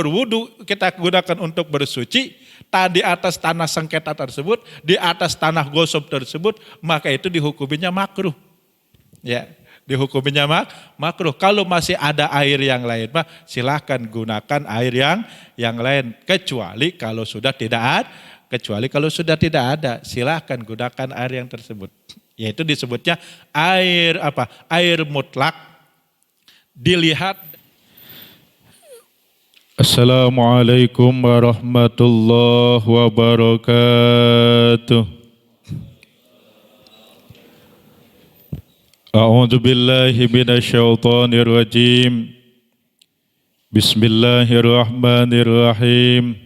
berwudu kita gunakan untuk bersuci, di atas tanah sengketa tersebut, di atas tanah gosok tersebut, maka itu dihukuminya makruh. Ya, dihukuminya makruh. Kalau masih ada air yang lain, mah silahkan gunakan air yang lain. Kecuali kalau sudah tidak ada, silahkan gunakan air yang tersebut. Yaitu disebutnya air apa? Air mutlak. Dilihat. Assalamualaikum warahmatullahi wabarakatuh. A'udzu billahi minasyaitonir rajim. Bismillahirrahmanirrahim.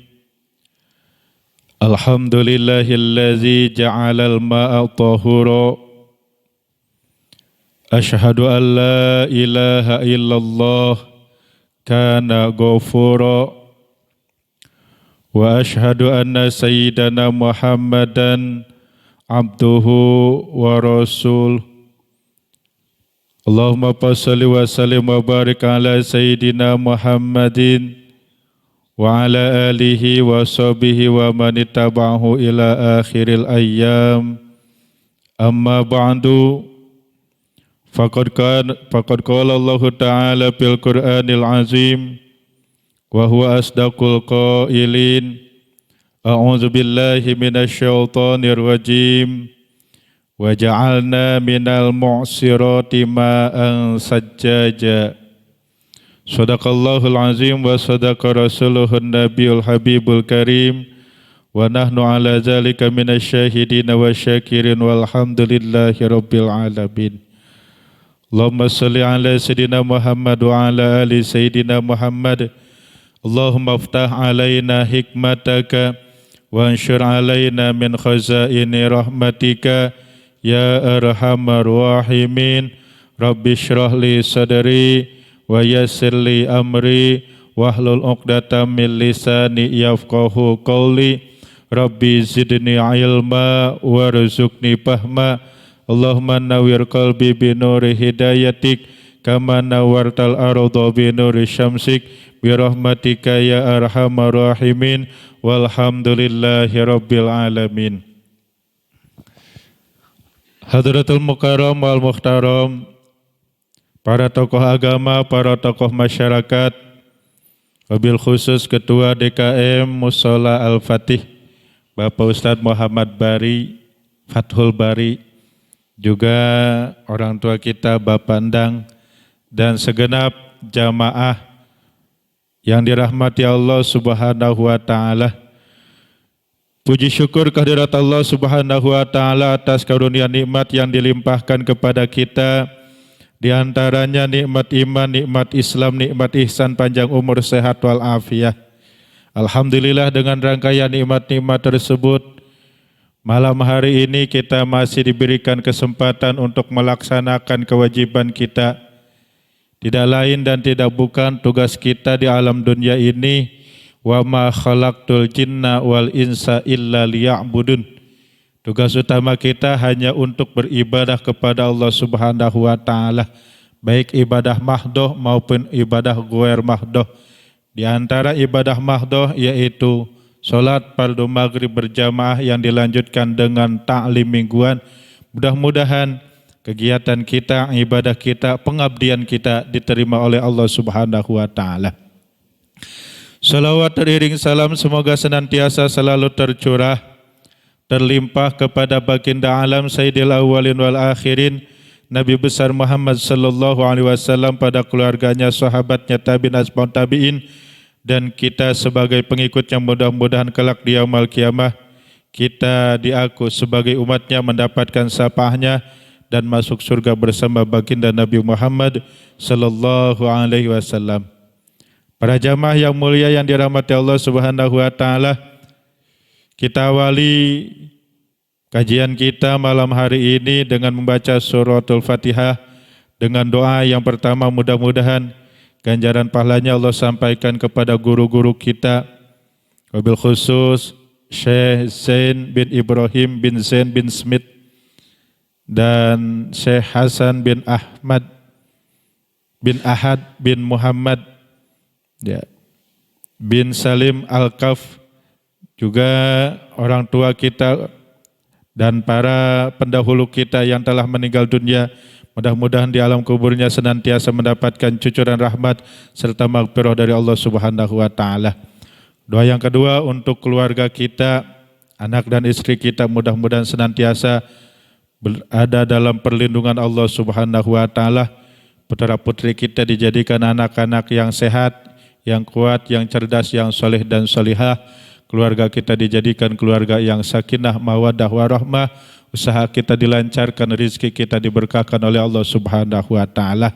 Alhamdulillahillazi ja'alal ma'a tahura. Asyhadu an la ilaha illallah kana ghafura. Wa asyhadu anna sayyidana Muhammadan abduhu wa rasul. Allahumma salli wa sallim wa barik ala sayyidina Muhammadin wa ala alihi wa sahbihi wa man ittaba'ahu ila akhiril ayyam. Amma ba'du, faqad qala Allah Ta'ala fil Qur'anil Azim wa huwa asdaqul qailin. A'udzu billahi minasyaitonir rajim. Wa ja'alna minal mu'sirati ma'an sajjaja. Shadaqallahul azim wa sadaqa rasuluhun nabiyul habibul karim. Wa nahnu ala zalika minasyahidina wa syakirin walhamdulillahi rabbil alamin. Allahumma salli ala sayyidina Muhammad wa ala ali sayyidina Muhammad. Allahumma aftah alaina hikmataka wa anshur alaina min khazaini rahmatika ya arhamar rahimin. Rabbi shrah li sadri wa yassir li amri wahlul 'uqdatam min lisani yafqahu qawli. Rabbi zidni ilma warzuqni fahma. Allahumma nawwir qalbi bi nuri hidayatik kama nawwartal arda bi nuri syamsik bi rahmatika ya arhamar rahimin. Walhamdulillahi rabbil alamin. Hadratul Mukarram wal Muhtaram, para tokoh agama, para tokoh masyarakat, wabil khusus Ketua DKM Mushola Al-Fatih, Bapak Ustadz Muhammad Bari, Fathul Bari, juga orang tua kita Bapak Endang, dan segenap jamaah yang dirahmati Allah Subhanahu wa Ta'ala. Puji syukur kehadirat Allah Subhanahu wa Ta'ala atas karunia nikmat yang dilimpahkan kepada kita. Di antaranya nikmat iman, nikmat Islam, nikmat ihsan, panjang umur, sehat walafiat. Alhamdulillah dengan rangkaian nikmat-nikmat tersebut, malam hari ini kita masih diberikan kesempatan untuk melaksanakan kewajiban kita. Tidak lain dan tidak bukan tugas kita di alam dunia ini. Wa ma khalaqtul jinna wal insa illa liya'budun. Tugas utama kita hanya untuk beribadah kepada Allah Subhanahu wa Ta'ala, baik ibadah mahdoh maupun ibadah ghair mahdoh. Di antara ibadah mahdoh yaitu salat fardu maghrib berjamaah yang dilanjutkan dengan ta'lim mingguan. Mudah-mudahan kegiatan kita, ibadah kita, pengabdian kita diterima oleh Allah Subhanahu wa Ta'ala. Salawat teriring salam semoga senantiasa selalu tercurah, terlimpah kepada baginda alam Sayyidil Awwalin wal Akhirin, Nabi besar Muhammad sallallahu alaihi wasallam, pada keluarganya, sahabatnya, tabi'in, asbab tabi'in, dan kita sebagai pengikutnya. Mudah-mudahan kelak di yaumul kiamah kita diaku sebagai umatnya, mendapatkan syafaatnya dan masuk surga bersama baginda Nabi Muhammad sallallahu alaihi wasallam. Para jamaah yang mulia yang dirahmati Allah Subhanahu wa Ta'ala, kita awali kajian kita malam hari ini dengan membaca suratul Fatihah dengan doa yang pertama. Mudah-mudahan ganjaran pahalanya Allah sampaikan kepada guru-guru kita, wabil khusus Syekh Zain bin Ibrahim bin Zain bin Smith dan Syekh Hasan bin Ahad bin Muhammad, ya, bin Salim Al-Kaf, juga orang tua kita dan para pendahulu kita yang telah meninggal dunia, mudah-mudahan di alam kuburnya senantiasa mendapatkan cucuran rahmat serta maghfirah dari Allah Subhanahu wa taala. Doa yang kedua untuk keluarga kita, anak dan istri kita, mudah-mudahan senantiasa berada dalam perlindungan Allah Subhanahu wa taala. Putra-putri kita dijadikan anak-anak yang sehat, yang kuat, yang cerdas, yang soleh dan solihah. Keluarga kita dijadikan keluarga yang sakinah, mawaddah, warahmah. Usaha kita dilancarkan, rezeki kita diberkahkan oleh Allah Subhanahu wa taala.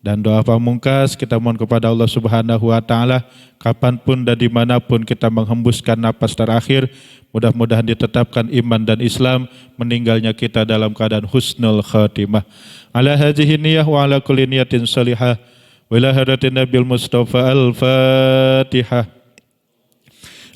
Dan doa pamungkas kita mohon kepada Allah Subhanahu wa taala, kapanpun dan dimanapun kita menghembuskan napas terakhir, mudah-mudahan ditetapkan iman dan Islam, meninggalnya kita dalam keadaan husnul khatimah. Ala hadhihi niyah wa ala kulli niyatin salihah. Wa ila hadratin Nabil Mustafa Al-Fatihah.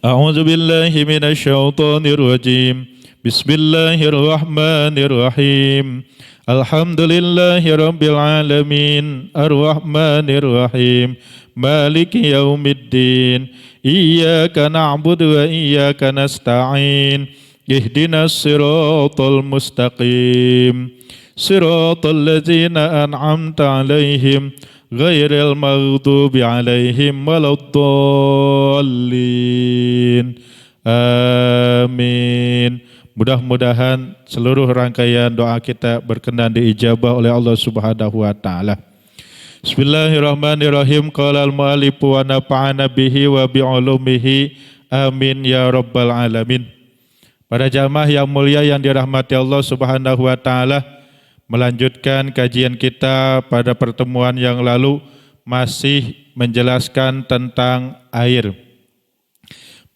A'udzu billahi minasy syaithanir rajim. Bismillahirrahmanirrahim. Alhamdulillahi rabbil alamin. Arrahmanir rahim. Maliki yaumiddin. Iyyaka na'budu wa iyyaka nasta'in. Ihdinas siratal mustaqim. Siratal ladzina an'amta 'alaihim ghairil maghdubi 'alaihim waladdallin. Amin. Mudah-mudahan seluruh rangkaian doa kita berkenan diijabah oleh Allah Subhanahu wa taala. Bismillahirrahmanirrahim. Qala al-mu'allif wa nafa'ana bihi wa bi'ulumihi. Amin ya rabbal alamin. Para jamaah yang mulia yang dirahmati Allah Subhanahu wa taala, melanjutkan kajian kita pada pertemuan yang lalu masih menjelaskan tentang air.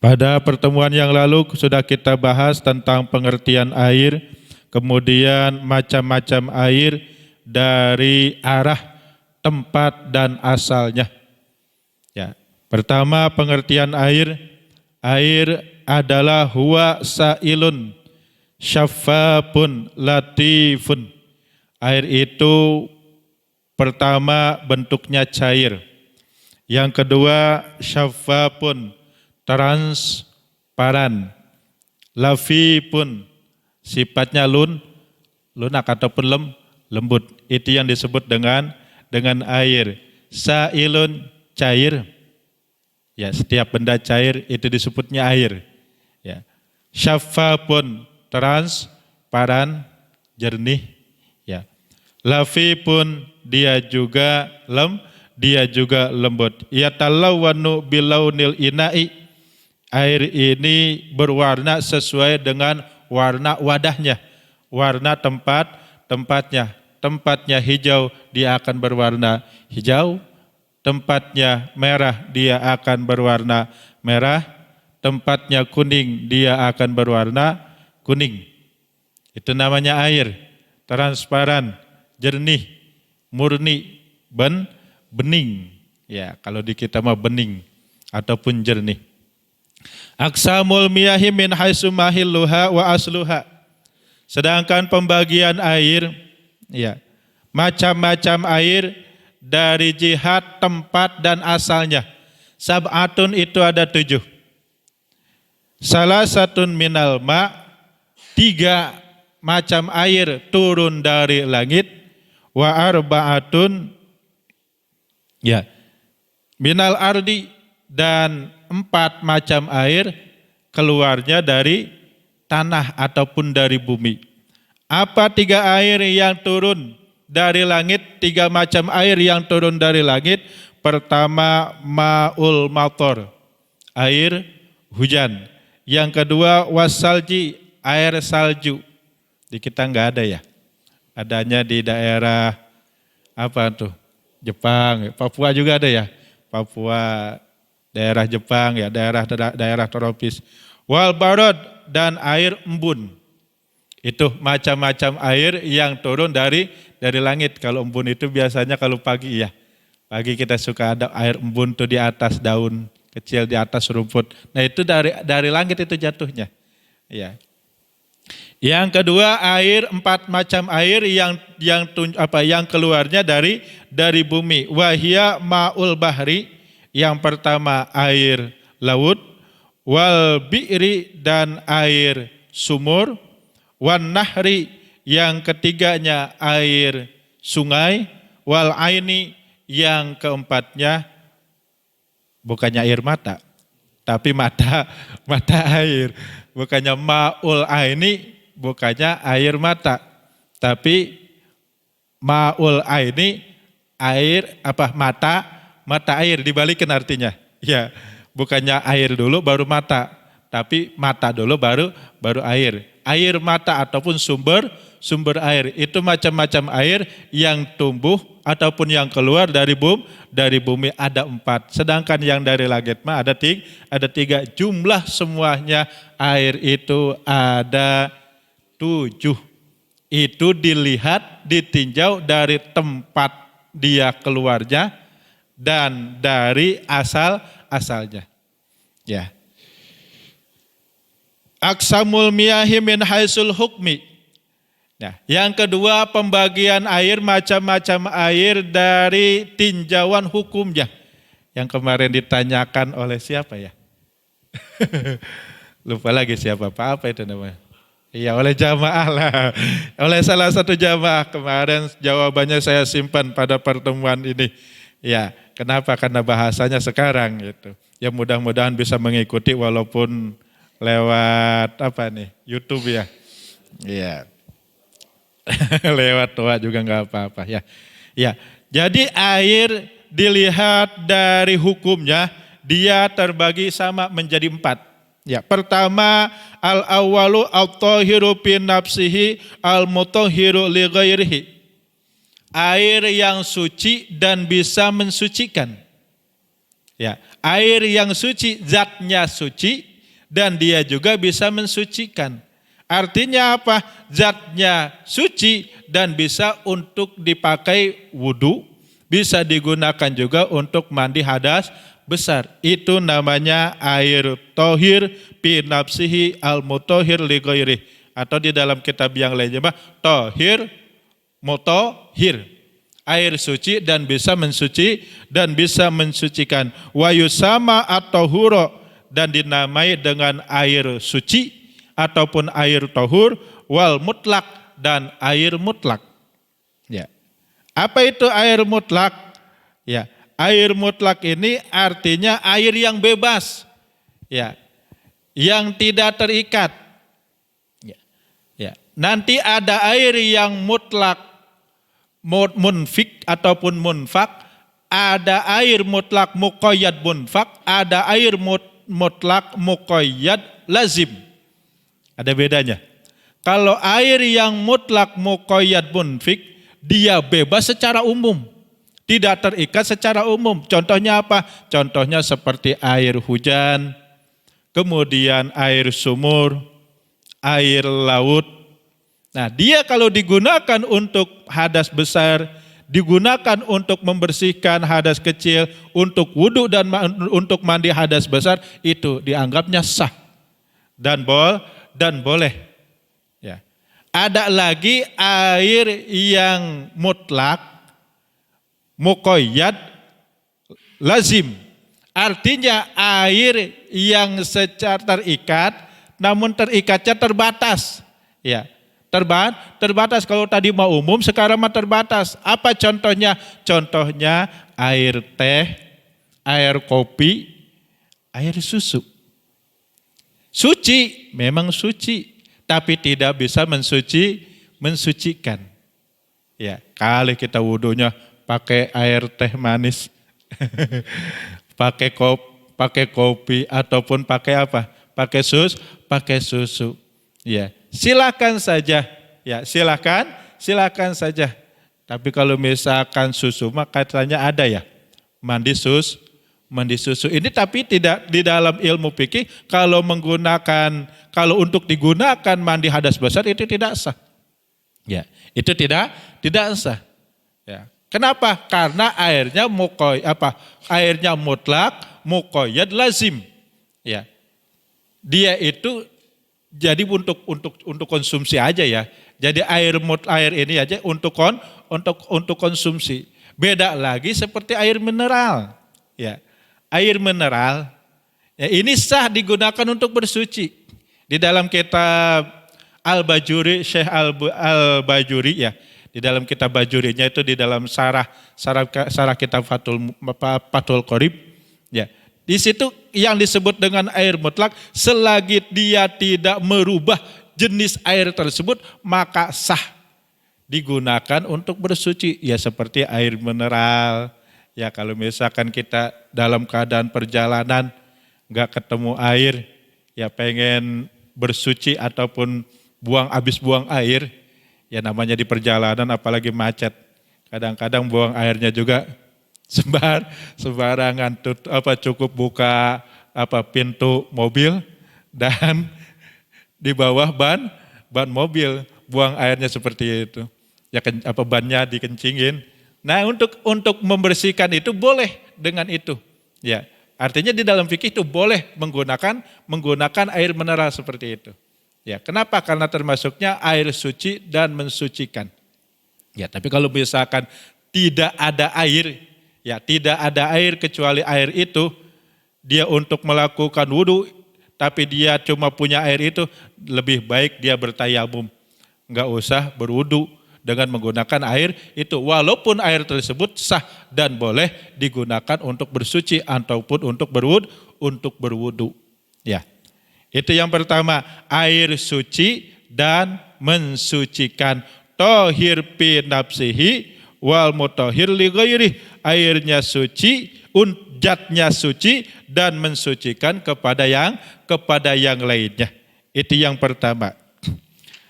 Pada pertemuan yang lalu sudah kita bahas tentang pengertian air, kemudian macam-macam air dari arah, tempat dan asalnya. Ya, pertama pengertian air adalah huwa sailun syaffafun latifun. Air itu pertama bentuknya cair. Yang kedua syaffafun, transparan. Lafifun, sifatnya lunak ataupun lembut. Itu yang disebut dengan air. Sailun, cair. Ya, setiap benda cair itu disebutnya air. Ya. Syaffafun, transparan, jernih. Ya. Lafifun, dia juga lembut. Yatalawwanu bilaunil ina'i. Air ini berwarna sesuai dengan warna wadahnya, warna tempatnya. Tempatnya hijau, dia akan berwarna hijau. Tempatnya merah, dia akan berwarna merah. Tempatnya kuning, dia akan berwarna kuning. Itu namanya air, transparan, jernih, murni, bening. Ya, kalau di kita mah bening ataupun jernih. Aqsamul miyahi min haitsu mahilluha wa asluha. Sedangkan pembagian air, ya, macam-macam air dari jihad tempat dan asalnya. Sab'atun itu ada 7. Salah satun minal ma, 3 macam air turun dari langit. Wa arba'atun, ya, minal ardi, dan 4 macam air keluarnya dari tanah ataupun dari bumi. Apa 3 air yang turun dari langit? 3 macam air yang turun dari langit. Pertama ma'ul mator, air hujan. Yang kedua wasalji, air salju. Di kita enggak ada ya. Adanya di daerah apa tuh? Jepang, Papua juga ada ya. Papua, daerah Jepang ya, daerah tropis. Wal barod, dan air embun. Itu macam-macam air yang turun dari langit. Kalau embun itu biasanya kalau pagi ya. Pagi kita suka ada air embun tuh di atas daun kecil, di atas rumput. Nah itu dari langit itu jatuhnya. Ya. Yang kedua air, 4 macam air yang keluarnya dari bumi. Wahia ma'ul bahri, Yang pertama air laut, wal bi'ri dan air sumur, wan nahri yang ketiganya air sungai, wal aini yang keempatnya bukannya air mata, tapi mata air. Bukannya ma'ul aini, bukannya air mata, tapi ma'ul aini air mata air, dibalikin artinya. Ya, bukannya air dulu baru mata, tapi mata dulu baru air. Air mata ataupun sumber air itu macam-macam air yang tumbuh ataupun yang keluar dari bumi ada 4. Sedangkan yang dari langit mah ada 3. Jumlah semuanya air itu ada 7. Itu dilihat, ditinjau dari tempat dia keluarnya dan dari asalnya. Ya. Aksamul miyahi min haisul hukmi. Nah, yang kedua pembagian air, macam-macam air dari tinjauan hukumnya. Yang kemarin ditanyakan oleh siapa ya? Lupa lagi siapa, apa itu namanya? Iya, oleh jamaah lah. Oleh salah satu jamaah kemarin, jawabannya saya simpan pada pertemuan ini. Ya, kenapa? Karena bahasanya sekarang gitu. Ya mudah-mudahan bisa mengikuti walaupun lewat YouTube ya. Iya. Lewat doa juga enggak apa-apa ya. Ya. Jadi air dilihat dari hukumnya, dia terbagi sama menjadi 4. Ya, pertama al-awwalu at-tahiru fi nafsihi al-mutahhiru li ghairihi. Air yang suci dan bisa mensucikan. Ya, air yang suci, zatnya suci dan dia juga bisa mensucikan. Artinya apa? Zatnya suci dan bisa untuk dipakai wudu, bisa digunakan juga untuk mandi hadas besar. Itu namanya air tohir fi nafsihi al-mutahhir li ghairihi. Atau di dalam kitab yang lainnya tohir mutahhir. Air suci dan bisa mensuci dan bisa mensucikan. Wa yusama at-tahura dan dinamai dengan air suci ataupun air tohur, wal mutlak dan air mutlak. Ya. Apa itu air mutlak? Ya, air mutlak ini artinya air yang bebas. Ya. Yang tidak terikat. Ya. Ya. Nanti ada air yang mutlak munfik ataupun munfak, ada air mutlak muqayyad munfak, ada air mutlak muqayyad lazim. Ada bedanya. Kalau air yang mutlak muqayyad munfik, dia bebas secara umum. Tidak terikat secara umum. Contohnya apa? Contohnya seperti air hujan, kemudian air sumur, air laut. Nah, dia kalau digunakan untuk hadas besar, digunakan untuk membersihkan hadas kecil, untuk wudhu dan untuk mandi hadas besar, itu dianggapnya sah dan boleh. Ya. Ada lagi air yang mutlak, muqayyad, lazim. Artinya air yang secara terikat, namun terikatnya terbatas. Ya. Terbatas, kalau tadi mau umum, sekarang mah terbatas. Apa contohnya? Contohnya air teh, air kopi, air susu. Suci, memang suci, tapi tidak bisa mensucikan. Ya, kali kita wudunya pakai air teh manis, pakai kopi ataupun pakai apa? Pakai susu. Ya, silakan saja. Ya, silakan saja. Tapi kalau misalkan susu mah katanya ada ya, mandi susu. Ini tapi tidak di dalam ilmu fikih kalau untuk digunakan mandi hadas besar itu tidak sah. Ya, itu tidak sah. Ya. Kenapa? Karena airnya mutlak, muqayyad, lazim. Ya. Dia itu jadi untuk konsumsi aja ya. Jadi air ini aja untuk konsumsi. Beda lagi seperti air mineral. Ya. air mineral, ya ini sah digunakan untuk bersuci. Di dalam kitab Al-Bajuri, Syekh Al-Bajuri ya, di dalam kitab Bajurinya itu di dalam sarah kitab Fathul Qorib, ya. Di situ yang disebut dengan air mutlak, selagi dia tidak merubah jenis air tersebut, maka sah digunakan untuk bersuci. Ya seperti air mineral, ya kalau misalkan kita dalam keadaan perjalanan, nggak ketemu air, ya pengen bersuci ataupun habis buang air, ya namanya di perjalanan apalagi macet, kadang-kadang buang airnya juga sembarangan, cukup buka pintu mobil dan di bawah ban mobil buang airnya seperti itu, ya bannya dikencingin. Nah untuk membersihkan itu boleh dengan itu, ya artinya di dalam fikih itu boleh menggunakan air mineral seperti itu. Ya, kenapa? Karena termasuknya air suci dan mensucikan. Ya, tapi kalau misalkan tidak ada air, ya tidak ada air kecuali air itu, dia untuk melakukan wudhu, tapi dia cuma punya air itu, lebih baik dia bertayamum. Enggak usah berwudhu dengan menggunakan air itu. Walaupun air tersebut sah dan boleh digunakan untuk bersuci ataupun untuk berwudhu. Ya. Itu yang pertama, air suci dan mensucikan. Tohir fi nafsihi wal mutahhir li ghairi. Airnya suci, zatnya suci dan mensucikan kepada yang lainnya. Itu yang pertama.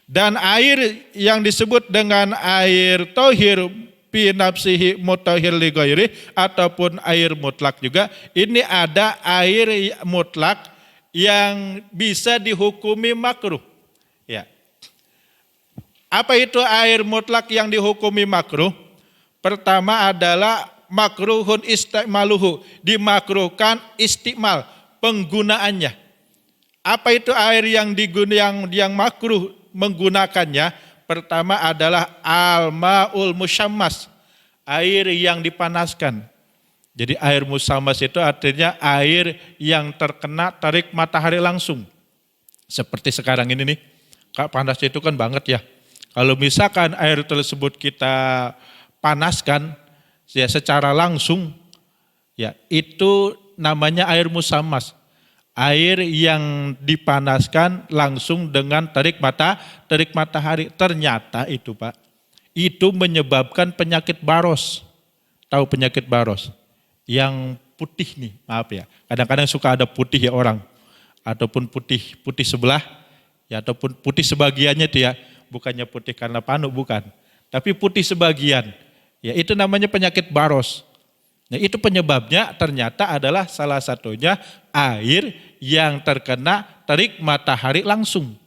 Dan air yang disebut dengan air tohir fi nafsihi mutahhir li ghairi ataupun air mutlak juga, ini ada air mutlak yang bisa dihukumi makruh. Ya. Apa itu air mutlak yang dihukumi makruh? Pertama adalah makruhun istimaluhu, dimakruhkan istimal, penggunaannya. Apa itu air yang makruh menggunakannya? Pertama adalah al-ma'ul musyammas, air yang dipanaskan. Jadi air musammas itu artinya air yang terkena terik matahari langsung. Seperti sekarang ini nih, panas itu kan banget ya. Kalau misalkan air tersebut kita panaskan ya secara langsung, ya itu namanya air musammas. Air yang dipanaskan langsung dengan terik matahari. Ternyata itu Pak, itu menyebabkan penyakit baros. Tahu penyakit baros? Yang putih nih, maaf ya. Kadang-kadang suka ada putih ya orang, ataupun putih sebelah, ya ataupun putih sebagiannya itu ya, bukannya putih karena panu bukan, tapi putih sebagian. Ya itu namanya penyakit baros. Nah itu penyebabnya ternyata adalah salah satunya air yang terkena terik matahari langsung.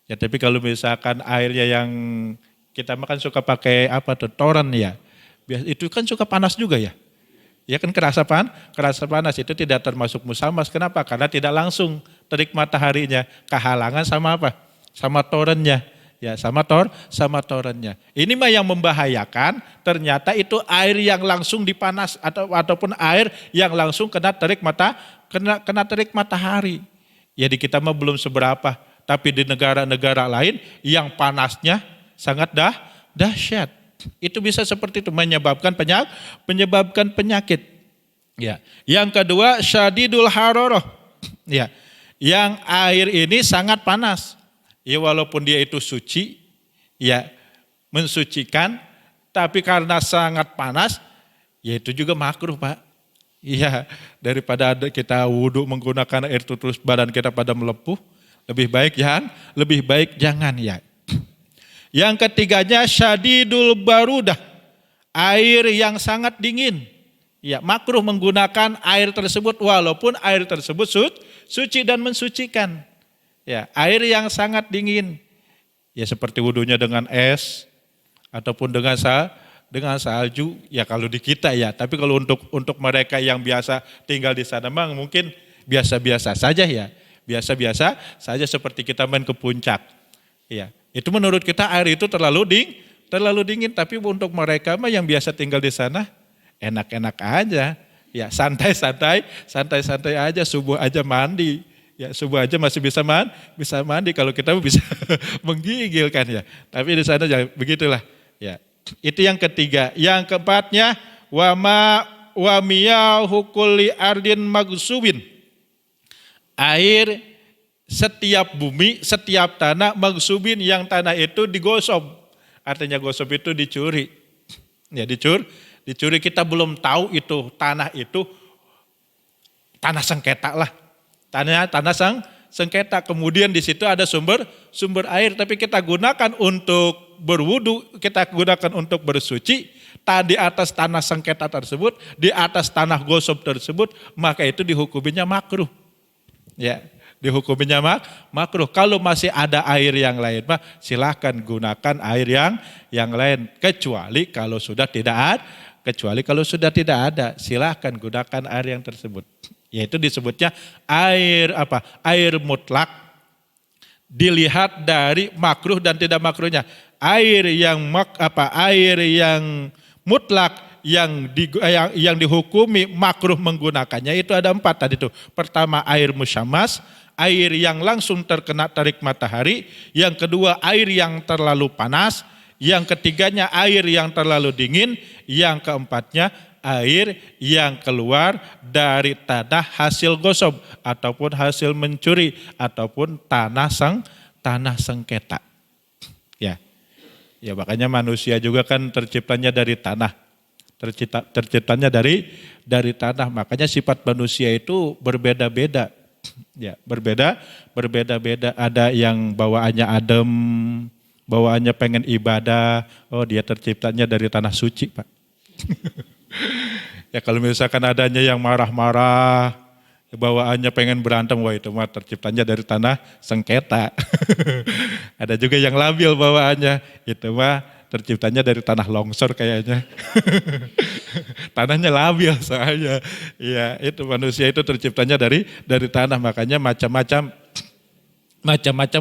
Ya tapi kalau misalkan airnya yang kita makan suka pakai toren ya, itu kan suka panas juga ya. Ya kan kerasa panas itu tidak termasuk musammas. Kenapa? Karena tidak langsung terik mataharinya, kehalangan sama apa? Sama torennya. Ya, sama torennya. Ini mah yang membahayakan, ternyata itu air yang langsung dipanas ataupun air yang langsung kena terik matahari. Ya di kita mah belum seberapa, tapi di negara-negara lain yang panasnya sangat dahsyat. Itu bisa seperti itu menyebabkan penyakit. Ya. Yang kedua syadidul hararah. Ya. Yang air ini sangat panas. Ya walaupun dia itu suci, ya mensucikan, tapi karena sangat panas, ya itu juga makruh Pak. Iya, daripada kita wudhu menggunakan air itu terus badan kita pada melepuh, lebih baik jangan ya. Yang ketiganya syadidul barudah, air yang sangat dingin. Ya, makruh menggunakan air tersebut walaupun air tersebut suci dan mensucikan. Ya, air yang sangat dingin. Ya seperti wudhunya dengan es ataupun dengan salju. Ya kalau di kita ya, tapi kalau untuk mereka yang biasa tinggal di sana memang mungkin biasa-biasa saja ya. Biasa-biasa saja seperti kita main ke puncak. Ya. Itu menurut kita air itu terlalu dingin, tapi untuk mereka mah yang biasa tinggal di sana enak-enak aja. Ya santai-santai aja, subuh aja mandi. Ya subuh aja masih bisa mandi kalau kita bisa menggigil kan ya. Tapi di sana jangan begitulah. Ya. Itu yang ketiga. Yang keempatnya wa miyahu kulli ardin magsubin. Air setiap bumi, setiap tanah magsubin, yang tanah itu digosok. Artinya gosok itu dicuri. Ya dicuri, kita belum tahu itu tanah sengketa lah. Tanah sengketa, kemudian di situ ada sumber air, tapi kita gunakan untuk berwudu, kita gunakan untuk bersuci. Di atas tanah sengketa tersebut, di atas tanah gosok tersebut, maka itu dihukuminya makruh. Ya, dihukuminya makruh. Kalau masih ada air yang lain, silahkan gunakan air yang lain. Kecuali kalau sudah tidak ada, silahkan gunakan air yang tersebut. Yaitu disebutnya air apa? Air mutlak. Dilihat dari makruh dan tidak makruhnya. Air yang mutlak yang dihukumi makruh menggunakannya itu ada 4 tadi itu. Pertama air musyammas, air yang langsung terkena terik matahari. Yang kedua air yang terlalu panas. Yang ketiganya air yang terlalu dingin. Yang keempatnya air yang keluar dari tanah hasil gosok ataupun hasil mencuri ataupun tanah sengketa. Ya makanya manusia juga kan terciptanya dari tanah. Terciptanya dari tanah. Makanya sifat manusia itu berbeda-beda. Ya, berbeda-beda. Ada yang bawaannya adem, bawaannya pengen ibadah. Oh, dia terciptanya dari tanah suci, Pak. Ya kalau misalkan adanya yang marah-marah, bawaannya pengen berantem, wah itu mah terciptanya dari tanah sengketa. Ada juga yang labil bawaannya, itu mah terciptanya dari tanah longsor kayaknya. Tanahnya labil soalnya. Ya itu manusia itu terciptanya dari tanah, makanya macam-macam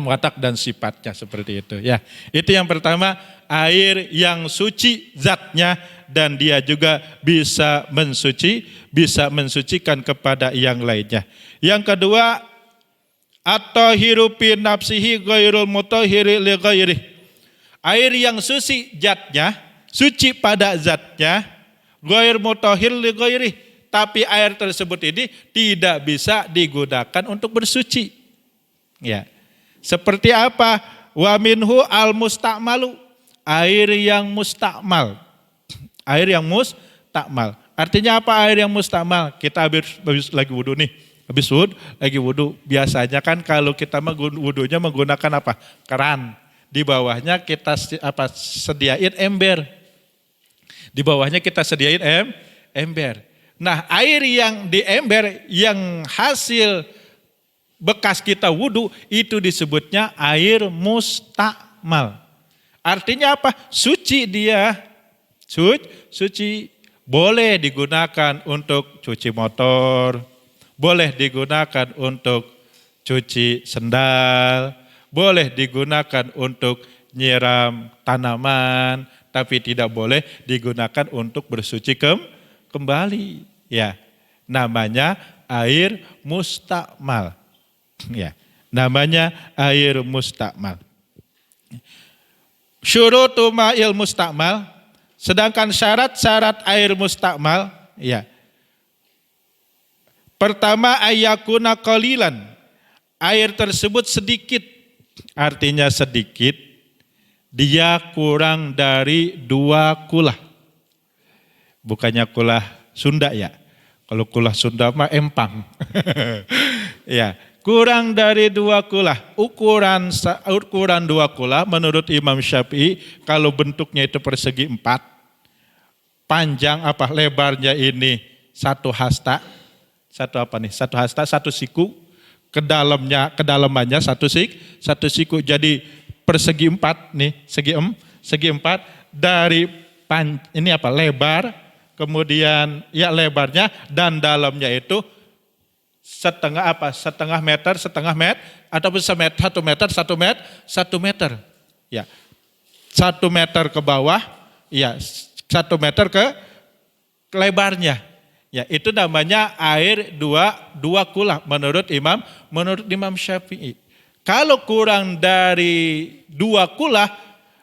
watak dan sifatnya seperti itu. Ya, itu yang pertama, air yang suci zatnya dan dia juga bisa mensucikan kepada yang lainnya. Yang kedua, at-tahiru fi nafsihi ghairul mutahhiri li ghairihi. Air yang suci zatnya, suci pada zatnya, ghair mutahhir li ghairihi, tapi air tersebut ini tidak bisa digunakan untuk bersuci. Ya. Seperti apa? Wa minhu al-mustakmalu. Air yang mustakmal. Air yang mustakmal. Artinya apa air yang mustakmal? Kita habis lagi wudhu nih. Habis lagi wudhu. Biasanya kan kalau kita wudhunya menggunakan apa? Keran. Di bawahnya kita sediain ember. Di bawahnya kita sediain ember. Nah, air yang di ember yang hasil bekas kita wudhu itu disebutnya air mustakmal. Artinya apa? Suci dia. Suci. Boleh digunakan untuk cuci motor. Boleh digunakan untuk cuci sendal. Boleh digunakan untuk nyiram tanaman. Tapi tidak boleh digunakan untuk bersuci kembali. Ya, namanya air mustakmal. Ya, namanya air mustakmal. Syurutu ma'il mustakmal, sedangkan syarat-syarat air mustakmal, ya. Pertama ayakuna qalilan, air tersebut sedikit, artinya sedikit, dia kurang dari 2 kulah. Bukannya kulah Sunda ya, kalau kulah Sunda mah empang. Ya. Kurang dari 2 kulah, ukuran 2 kulah menurut Imam Syafi'i kalau bentuknya itu persegi 4, panjang lebarnya ini 1 hasta, 1 hasta, 1 siku, kedalamannya 1 siku, jadi persegi 4 nih, segi 4 dari lebar, kemudian ya lebarnya dan dalamnya itu setengah meter, ataupun 1 meter. Ya. 1 meter ke bawah, ya 1 meter ke lebarnya. Ya, itu namanya air dua kula menurut Imam Syafi'i. Kalau kurang dari 2 kula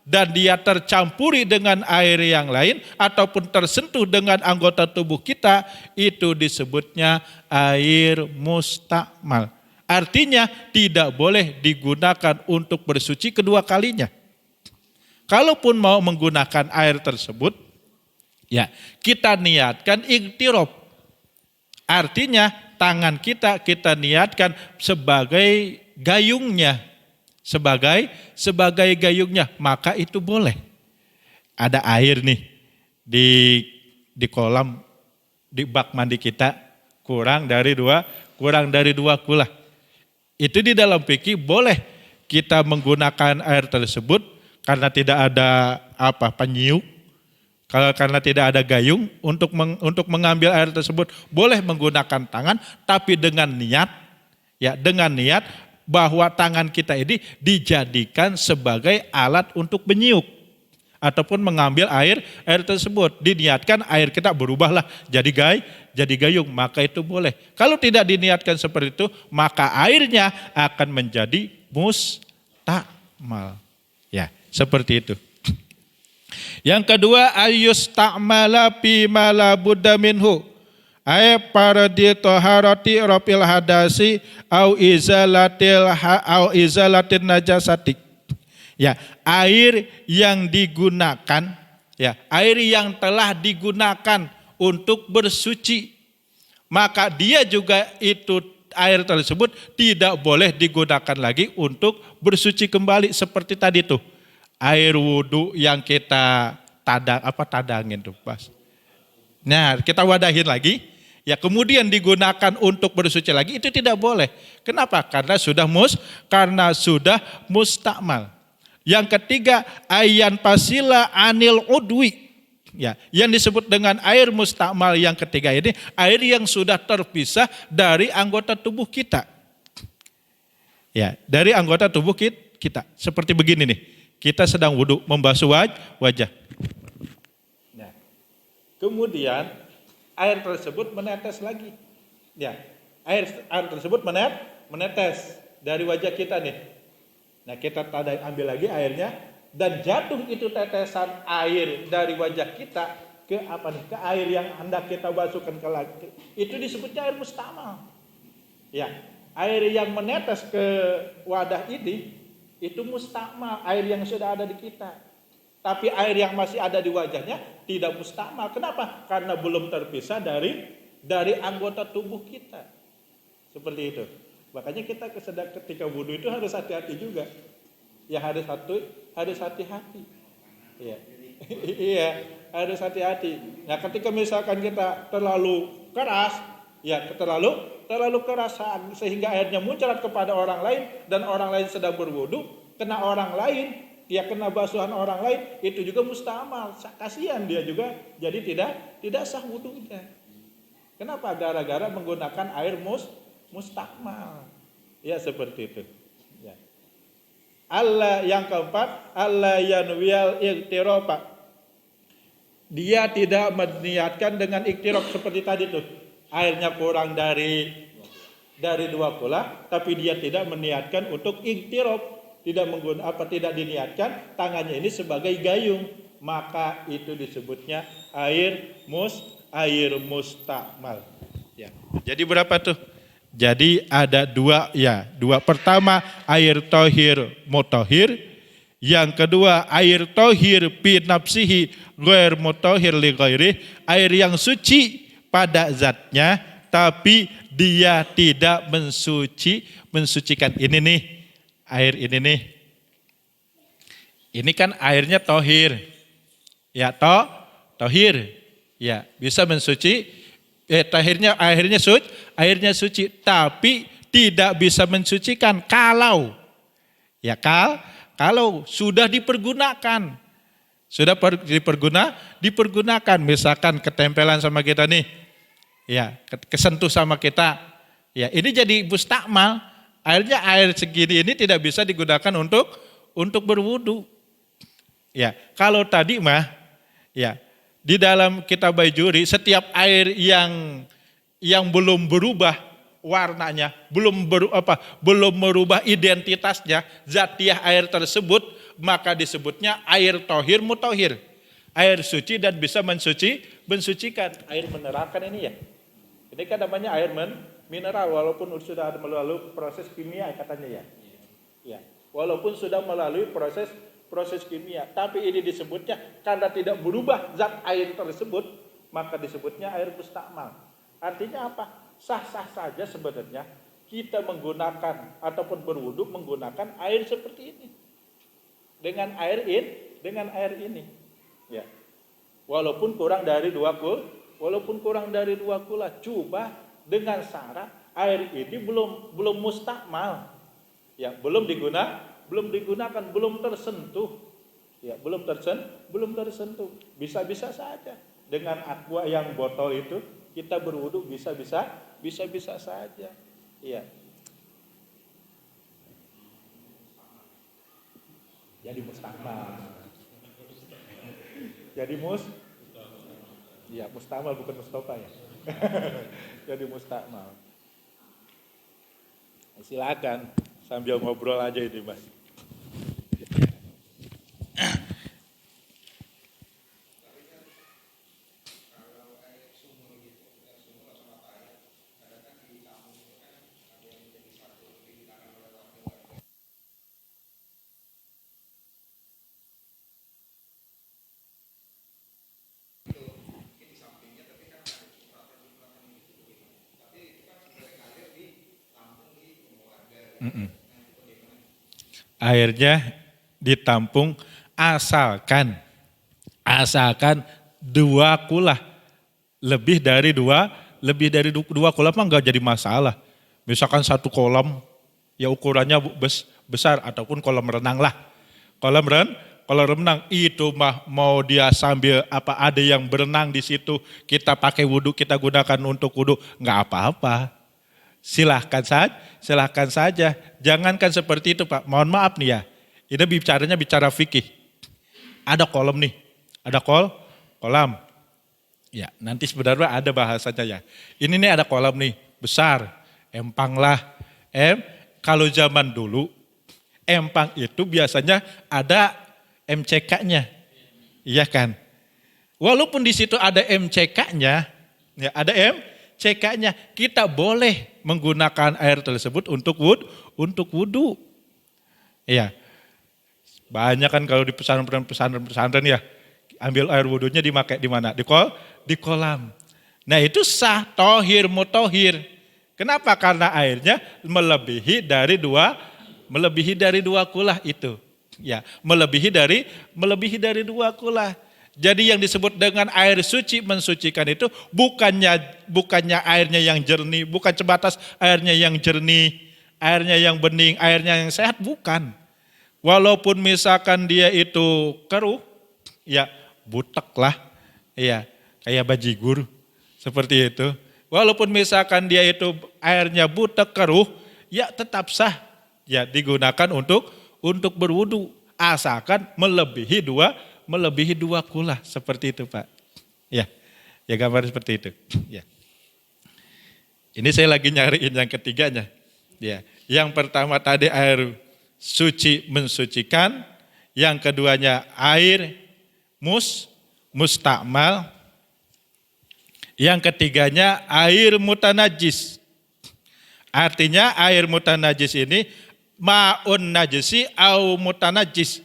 dan dia tercampuri dengan air yang lain ataupun tersentuh dengan anggota tubuh kita, itu disebutnya air mustakmal. Artinya tidak boleh digunakan untuk bersuci kedua kalinya. Kalaupun mau menggunakan air tersebut, ya kita niatkan iktiraf. Artinya tangan kita niatkan sebagai gayungnya, sebagai gayungnya, maka itu boleh. Ada air nih di kolam, di bak mandi kita kurang dari dua kula. Itu di dalam fikih boleh kita menggunakan air tersebut karena tidak ada penyiuk. Kalau karena tidak ada gayung untuk mengambil air tersebut boleh menggunakan tangan, tapi dengan niat bahwa tangan kita ini dijadikan sebagai alat untuk menyiuk ataupun mengambil air tersebut. Diniatkan air kita berubahlah jadi gayung, maka itu boleh. Kalau tidak diniatkan seperti itu, maka airnya akan menjadi mustakmal. Ya, seperti itu. Yang kedua, ayyustamala fi ma la budda minhu. Ay paradi taharati rafil hadasi au izalatin najasati. Ya, air yang digunakan, ya, air yang telah digunakan untuk bersuci, maka dia juga itu air tersebut tidak boleh digunakan lagi untuk bersuci kembali seperti tadi tuh. Air wudhu yang kita tadangin tuh pas. Nah, kita wadahin lagi, ya kemudian digunakan untuk bersuci lagi, itu tidak boleh. Kenapa? Karena sudah mustakmal. Yang ketiga, ayan pasila anil udwi. Ya, yang disebut dengan air mustakmal yang ketiga ini, air yang sudah terpisah dari anggota tubuh kita. Ya, dari anggota tubuh kita. Seperti begini nih. Kita sedang wudhu, membasuh wajah. Nah, kemudian air tersebut menetes lagi. Ya, air tersebut menetes dari wajah kita nih. Nah, kita ambil lagi airnya dan jatuh itu tetesan air dari wajah kita ke air yang hendak kita basuhkan ke lagi. Itu disebutnya air mustakmal. Ya, air yang menetes ke wadah ini itu mustakmal, air yang sudah ada di kita. Tapi air yang masih ada di wajahnya tidak mustakmal. Kenapa? Karena belum terpisah dari anggota tubuh kita. Seperti itu. Makanya kita ketika wudhu itu harus hati-hati juga. Ya harus hati-hati. Iya. Iya, harus hati-hati. Nah, ketika misalkan kita terlalu keras, ya terlalu keras sehingga airnya muncrat kepada orang lain dan orang lain sedang berwudu, kena orang lain, ya kena basuhan orang lain, itu juga mustakmal. Kasihan dia juga, jadi tidak sah wudunya. Kenapa? Gara-gara menggunakan air mustakmal. Ya seperti itu. Ya. Allah yang keempat, Allah yanwiyal iktirafa. Dia tidak meniatkan dengan iktiraf seperti tadi tuh. Airnya kurang dari 2 kula, tapi dia tidak meniatkan untuk iktiraf, tidak diniatkan tangannya ini sebagai gayung, maka itu disebutnya air mustakmal. Ya. Jadi berapa tuh? Jadi ada dua. Pertama air tohir mutahhir, yang kedua air tohir fi nafsihi ghair mutahhir li ghairi, air yang suci pada zatnya tapi dia tidak mensucikan. Ini nih, air ini nih. Ini kan airnya tohir. Ya tohir. Ya, bisa mensuci. Airnya suci, tapi tidak bisa mensucikan kalau sudah dipergunakan. Sudah dipergunakan, misalkan ketempelan sama kita nih. Ya, kesentuh sama kita. Ya, ini jadi mustakmal. Air segini ini tidak bisa digunakan untuk berwudu. Ya, kalau tadi mah ya, Di dalam kitab Baijuri, setiap air yang belum berubah warnanya, belum merubah identitasnya, zatiah air tersebut, maka disebutnya air tohir mutohir. Air suci dan bisa mensucikan. Air mineral kan ini ya. Ini kan namanya air mineral, walaupun sudah melalui proses kimia katanya ya. Ya, walaupun sudah melalui proses kimia, tapi ini disebutnya karena tidak berubah zat air tersebut, maka disebutnya air mustakmal. Artinya apa? Sah-sah saja sebenarnya kita menggunakan ataupun berwudu menggunakan air seperti ini. Dengan air ini. Ya. Walaupun kurang dari 2 kula, coba dengan syarat air ini belum mustakmal. Ya, belum digunakan, belum tersentuh. Ya, belum tersentuh. Bisa-bisa saja. Dengan aqua yang botol itu kita berwudu bisa-bisa saja. Iya. Jadi mustakmal. Iya, mustakmal bukan Mustafa ya. Jadi mustakmal. Silakan sambil ngobrol aja ini, Mas. Airnya ditampung asalkan 2 kula. Lebih dari dua kula mah enggak jadi masalah. Misalkan 1 kolam ya ukurannya besar ataupun kolam renang lah. Kolam renang itu mah mau dia sambil ada yang berenang di situ, kita pakai wudu, kita gunakan untuk wudu, enggak apa-apa. Silahkan saja. Jangankan seperti itu Pak. Mohon maaf nih ya. Ini bicara fikih. Ada kolam nih. Ada kolam. Ya, nanti sebenarnya ada bahasanya ya. Ini nih ada kolam nih. Besar. Empang lah. Kalau zaman dulu. Empang itu biasanya ada MCK-nya. Iya kan? Walaupun di situ ada MCK-nya. Ya, ada MCK-nya. Kita boleh menggunakan air tersebut untuk wudu. Iya. Banyak kan kalau di pesantren ya, ambil air wudunya dipakai di mana? Di kolam. Nah itu sah, tohir, mutohir. Kenapa? Karena airnya melebihi dari dua kulah itu. Ya, melebihi dari 2 kulah. Jadi yang disebut dengan air suci mensucikan itu bukannya airnya yang jernih, bukan sebatas airnya yang jernih, airnya yang bening, airnya yang sehat, bukan. Walaupun misalkan dia itu keruh, ya butek lah, ya kayak bajigur, seperti itu. Walaupun misalkan dia itu airnya butek keruh, ya tetap sah, ya digunakan untuk berwudu, asalkan melebihi 2 kula, seperti itu Pak. Ya gambar seperti itu. Ya. Ini saya lagi nyariin yang ketiganya. Ya, yang pertama tadi air suci mensucikan, yang keduanya air mustakmal, yang ketiganya air mutanajis. Artinya air mutanajis ini ma'un najisi au mutanajis.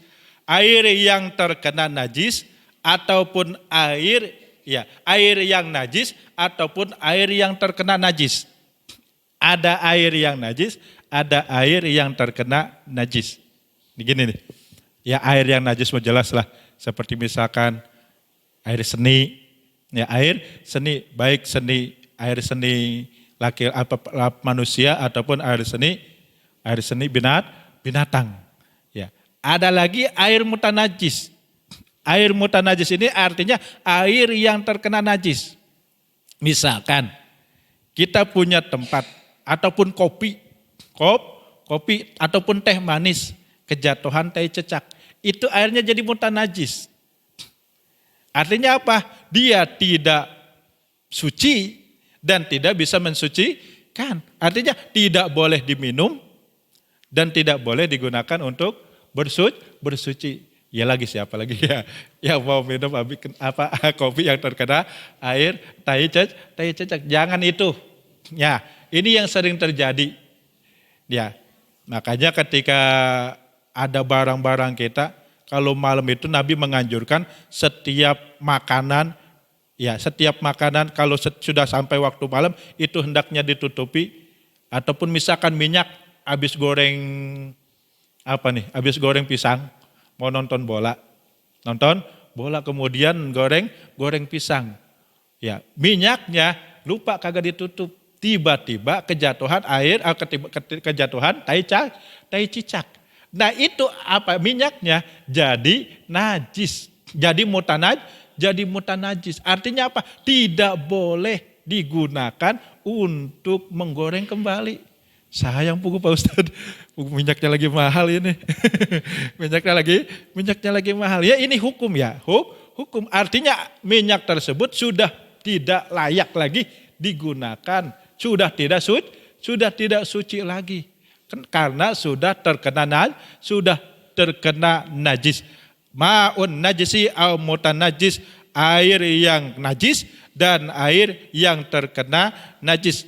Air yang terkena najis ataupun air yang najis ataupun air yang terkena najis. Ada air yang najis, ada air yang terkena najis. Begini nih. Ya air yang najis mau jelas lah, seperti misalkan air seni. Ya air seni, baik air seni manusia ataupun air seni binatang. Ada lagi air mutanajis. Air mutanajis ini artinya air yang terkena najis. Misalkan kita punya tempat ataupun kopi ataupun teh manis, kejatuhan teh cecak. Itu airnya jadi mutanajis. Artinya apa? Dia tidak suci dan tidak bisa mensucikan. Artinya tidak boleh diminum dan tidak boleh digunakan untuk bersuci. Ya lagi siapa lagi ya yang mau minum apa kopi yang terkena air tai cecak. Jangan itu. Ya, ini yang sering terjadi. Ya. Makanya ketika ada barang-barang kita, kalau malam itu Nabi menganjurkan setiap makanan kalau sudah sampai waktu malam itu hendaknya ditutupi. Ataupun misalkan minyak habis goreng pisang, mau nonton bola kemudian goreng pisang. Ya, minyaknya lupa kagak ditutup. Tiba-tiba kejatuhan air, kejatuhan tai cicak. Nah itu apa? Minyaknya jadi najis, jadi mutanajis. Artinya apa? Tidak boleh digunakan untuk menggoreng kembali. Sayang Pak Ustadz, minyaknya lagi mahal ini. minyaknya lagi mahal. Ya ini hukum ya, hukum. Artinya minyak tersebut sudah tidak layak lagi digunakan. Sudah tidak suci lagi. Karena sudah terkena najis. Ma'un najisi au mutanajis, air yang najis dan air yang terkena najis.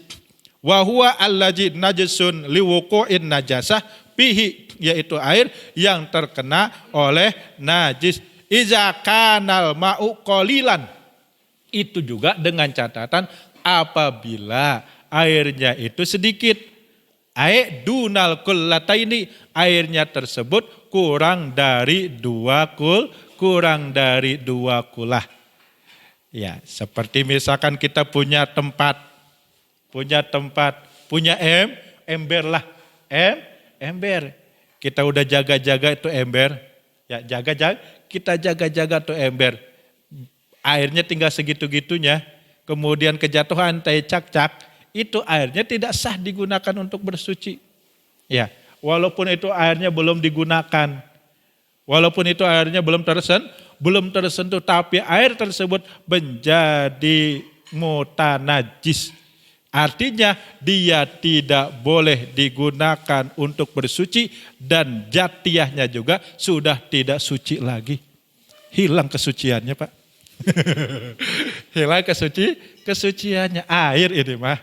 Wa huwa allazi najisun liwuqu'in najasah bihi, yaitu air yang terkena oleh najis. Iza kanal ma'u qalilan, itu juga dengan catatan apabila airnya itu sedikit. Dunal kullataini, airnya tersebut kurang dari dua kulah. Ya, seperti misalkan kita punya ember lah. Ember. Kita udah jaga-jaga itu ember. Ya, kita jaga-jaga tuh ember. Airnya tinggal segitu-gitunya. Kemudian kejatuhan tai cak-cak, itu airnya tidak sah digunakan untuk bersuci. Ya, walaupun itu airnya belum digunakan. Walaupun itu airnya belum tersentuh, tapi air tersebut menjadi mutanajis. Artinya dia tidak boleh digunakan untuk bersuci dan jatiyahnya juga sudah tidak suci lagi. Hilang kesuciannya Pak. Hilang kesuciannya. Air ini mah.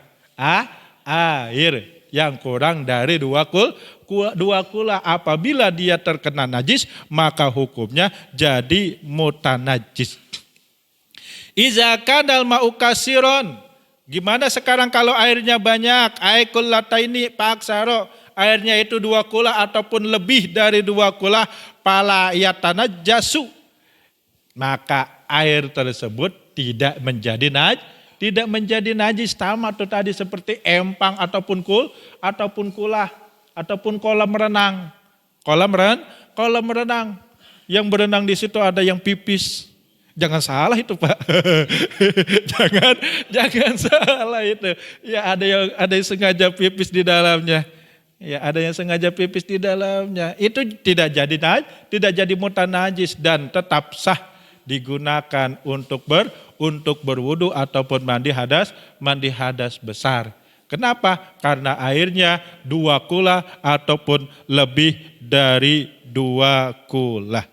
Air yang kurang dari dua kula. Apabila dia terkena najis, maka hukumnya jadi mutanajis. Iza kadal ma'u kasiron. Gimana sekarang kalau airnya banyak? Aikul lataini paksaro. Airnya itu 2 kula ataupun lebih dari 2 kula. Pala yatanajjasu. Maka air tersebut tidak menjadi najis. Sama tuh tadi seperti empang ataupun kula ataupun kolam renang. Kolam renang. Yang berenang di situ ada yang pipis. Jangan salah itu Pak. jangan salah itu. Ya ada yang sengaja pipis di dalamnya. Ya ada yang sengaja pipis di dalamnya. Itu tidak jadi mutanajis dan tetap sah digunakan untuk berwudu ataupun mandi hadas besar. Kenapa? Karena airnya 2 kula ataupun lebih dari 2 kula.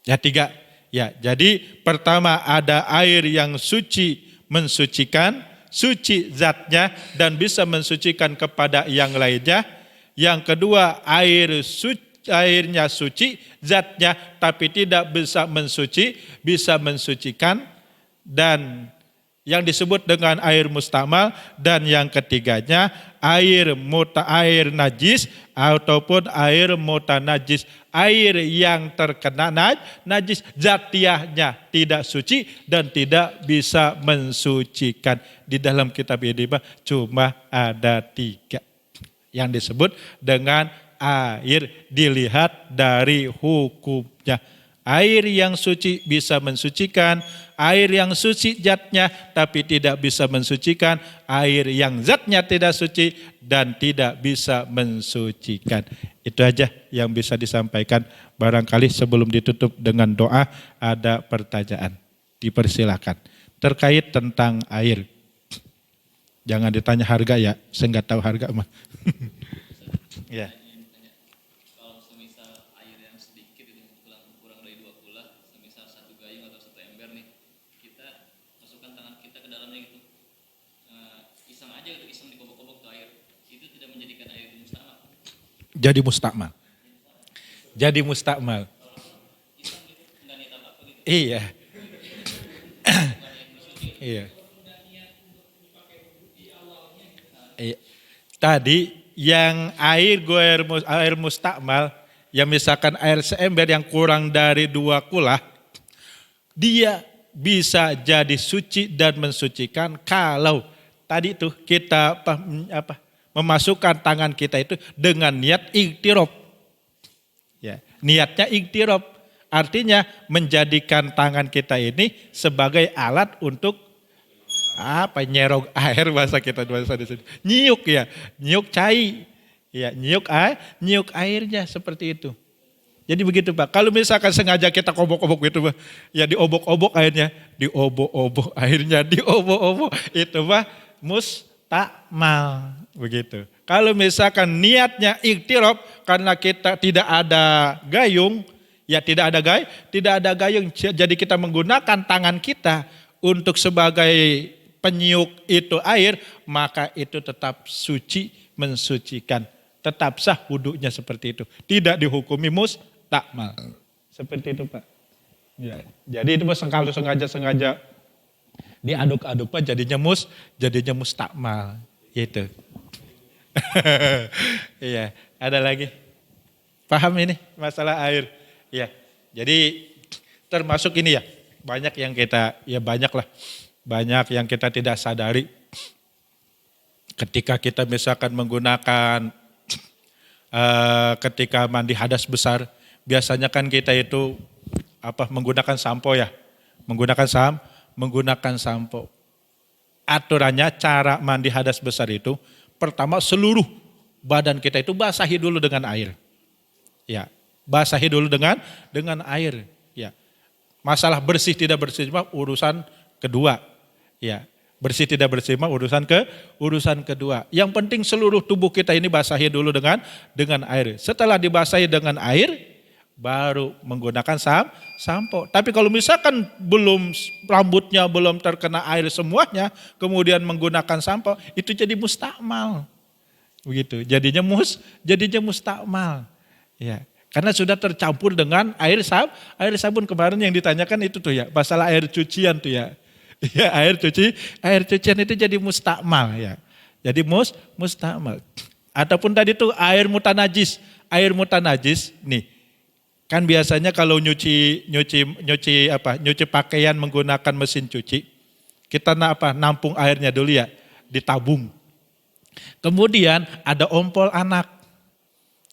Ya 3. Ya, jadi pertama ada air yang suci mensucikan, suci zatnya dan bisa mensucikan kepada yang lainnya. Yang kedua airnya suci zatnya tapi tidak bisa mensucikan dan yang disebut dengan air mustamal. Dan yang ketiganya air najis ataupun air mutanajis, air yang terkena najis zatiyahnya tidak suci dan tidak bisa mensucikan. Di dalam kitab ini cuma ada 3 yang disebut dengan air dilihat dari hukumnya. Air yang suci bisa mensucikan, air yang suci zatnya tapi tidak bisa mensucikan, air yang zatnya tidak suci dan tidak bisa mensucikan. Itu aja yang bisa disampaikan. Barangkali sebelum ditutup dengan doa ada pertanyaan. Dipersilakan. Terkait tentang air. Jangan ditanya harga ya, saya nggak tahu harga mah. Ya. Kalau semisal air yang sedikit itu kurang dari 2 kula, semisal 1 gayung atau 1 ember nih, kita masukkan tangan kita ke dalamnya gitu. Iseng aja gitu, iseng dikobok-kobok tuh air. Itu tidak menjadikan air itu mustakmal. Jadi mustakmal. Jadi mustakmal. Iseng gitu, enggak niat apa-apa gitu. Iya. Iya. Iya. Tadi yang air mustakmal, yang misalkan air seember yang kurang dari 2 kula, dia bisa jadi suci dan mensucikan kalau tadi tuh kita memasukkan tangan kita itu dengan niat iktiraf. Ya, niatnya iktiraf. Artinya menjadikan tangan kita ini sebagai alat untuk nyerok air bahasa kita bahasa di sini. Nyiuk ya, nyiuk cai. Ya, nyiuk airnya seperti itu. Jadi begitu Pak. Kalau misalkan sengaja kita kobok-kobok gitu Pak, ya diobok-obok airnya, diobok-obok airnya, diobok-obok itu Pak mustakmal begitu. Kalau misalkan niatnya iktiraf karena kita tidak ada gayung, ya tidak ada gayung, jadi kita menggunakan tangan kita untuk sebagai peniuk itu air, maka itu tetap suci, mensucikan. Tetap sah wudunya seperti itu. Tidak dihukumi mustakmal. Seperti itu Pak. Ya, jadi itu kalau sengaja diaduk-aduk Pak jadinya mustakmal. Gitu. Iya, ada lagi. Paham ini masalah air? Ya, jadi termasuk ini ya, banyak yang kita, ya banyak yang kita tidak sadari. Ketika kita misalkan menggunakan, ketika mandi hadas besar, biasanya kan kita itu menggunakan sampo ya, menggunakan sampo. Aturannya cara mandi hadas besar itu, pertama seluruh badan kita itu basahi dulu dengan air. Ya, basahi dulu dengan air. Ya, masalah bersih tidak bersih mah urusan kedua. Ya, bersih tidak bersih mah urusan kedua. Yang penting seluruh tubuh kita ini basahi dulu dengan air. Setelah dibasahi dengan air, baru menggunakan sampo. Tapi kalau misalkan rambutnya belum terkena air semuanya, kemudian menggunakan sampo, itu jadi mustakmal. Begitu. Jadinya mustakmal. Ya. Karena sudah tercampur dengan air sabun kemarin yang ditanyakan itu tuh ya, masalah air cucian tuh ya. Ya, air cucian itu jadi mustakmal ya. Jadi mustakmal. Ataupun tadi tuh air mutanajis nih. Kan biasanya kalau nyuci pakaian menggunakan mesin cuci, kita nampung airnya dulu ya, ditabung. Kemudian ada ompol anak.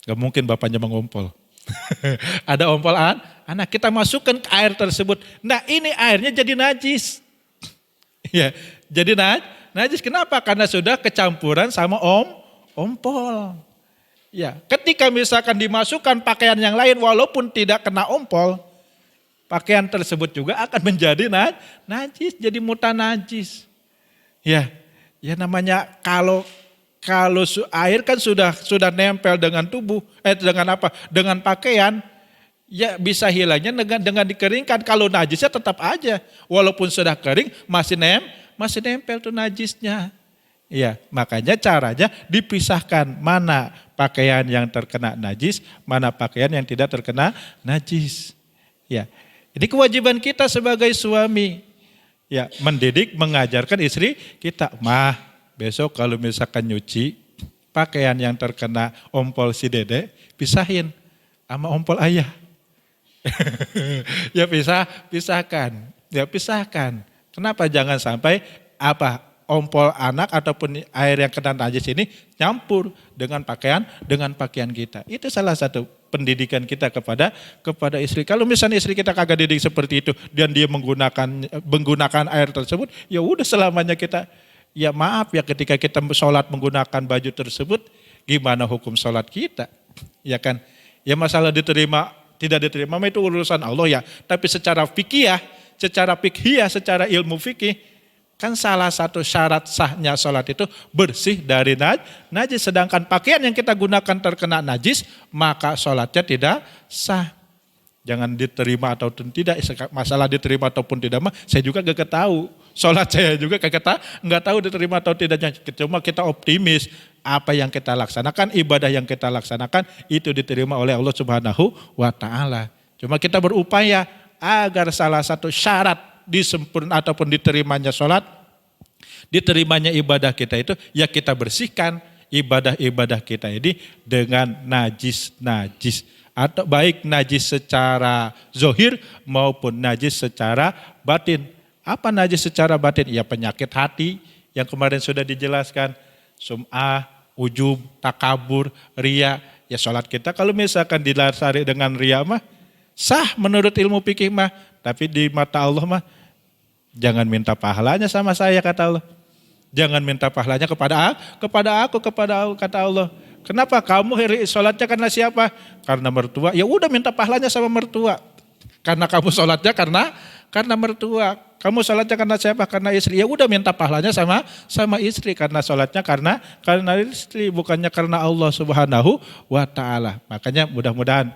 Gak mungkin bapaknya mengompol. Ada ompol anak, kita masukkan ke air tersebut. Nah, ini airnya jadi najis. Ya, jadi najis. Kenapa? Karena sudah kecampuran sama ompol. Ya, ketika misalkan dimasukkan pakaian yang lain walaupun tidak kena ompol, pakaian tersebut juga akan menjadi najis, jadi mutanajis. Ya, namanya kalau air kan sudah nempel dengan tubuh, dengan pakaian, ya bisa hilangnya dengan dikeringkan. Kalau najisnya tetap aja, walaupun sudah kering masih nempel tuh najisnya. Ya, makanya caranya dipisahkan mana pakaian yang terkena najis, mana pakaian yang tidak terkena najis. Ya, ini kewajiban kita sebagai suami. Ya, mendidik, mengajarkan istri kita. Besok kalau misalkan nyuci, pakaian yang terkena ompol si dede, pisahin sama ompol ayah. Ya pisahkan. Ya pisahkan. Kenapa jangan sampai ompol anak ataupun air yang kena najis ini nyampur dengan pakaian kita. Itu salah satu pendidikan kita kepada istri. Kalau misalnya istri kita kagak didik seperti itu dan dia menggunakan air tersebut, ya udah selamanya kita, ya maaf ya ketika kita sholat menggunakan baju tersebut, gimana hukum sholat kita? Ya kan? Ya masalah diterima, tidak diterima itu urusan Allah ya. Tapi secara fikih, secara ilmu fikih, kan salah satu syarat sahnya sholat itu bersih dari najis. Sedangkan pakaian yang kita gunakan terkena najis, maka sholatnya tidak sah. Jangan diterima atau tidak, masalah diterima ataupun tidak mah saya juga gak tahu. Sholat saya juga nggak tahu diterima atau tidaknya. Cuma kita optimis apa yang kita laksanakan, ibadah yang kita laksanakan itu diterima oleh Allah Subhanahu wa taala. Cuma kita berupaya agar salah satu syarat disempurna ataupun diterimanya sholat, diterimanya ibadah kita itu ya kita bersihkan ibadah-ibadah kita ini dengan najis. Atau baik najis secara zohir maupun najis secara batin. Apa najis secara batin? Ya penyakit hati yang kemarin sudah dijelaskan. Sum'ah, ujub, takabur, ria. Ya sholat kita kalau misalkan dilasari dengan ria mah sah menurut ilmu fikih mah. Tapi di mata Allah mah jangan minta pahalanya sama saya kata Allah. Jangan minta pahalanya kepada aku kata Allah. Kenapa kamu sholatnya karena siapa? Karena mertua. Ya udah minta pahalanya sama mertua. Karena kamu sholatnya karena mertua. Kamu sholatnya karena siapa? Karena istri. Ya udah minta pahalanya sama istri. Karena sholatnya karena istri. Bukannya karena Allah Subhanahu wa ta'ala. Makanya mudah-mudahan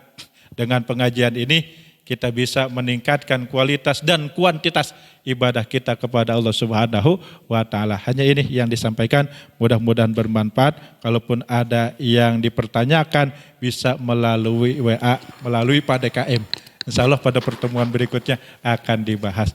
dengan pengajian ini kita bisa meningkatkan kualitas dan kuantitas ibadah kita kepada Allah Subhanahu wa ta'ala. Hanya ini yang disampaikan, mudah-mudahan bermanfaat. Kalaupun ada yang dipertanyakan bisa melalui WA, melalui PDKM. Insya Allah pada pertemuan berikutnya akan dibahas.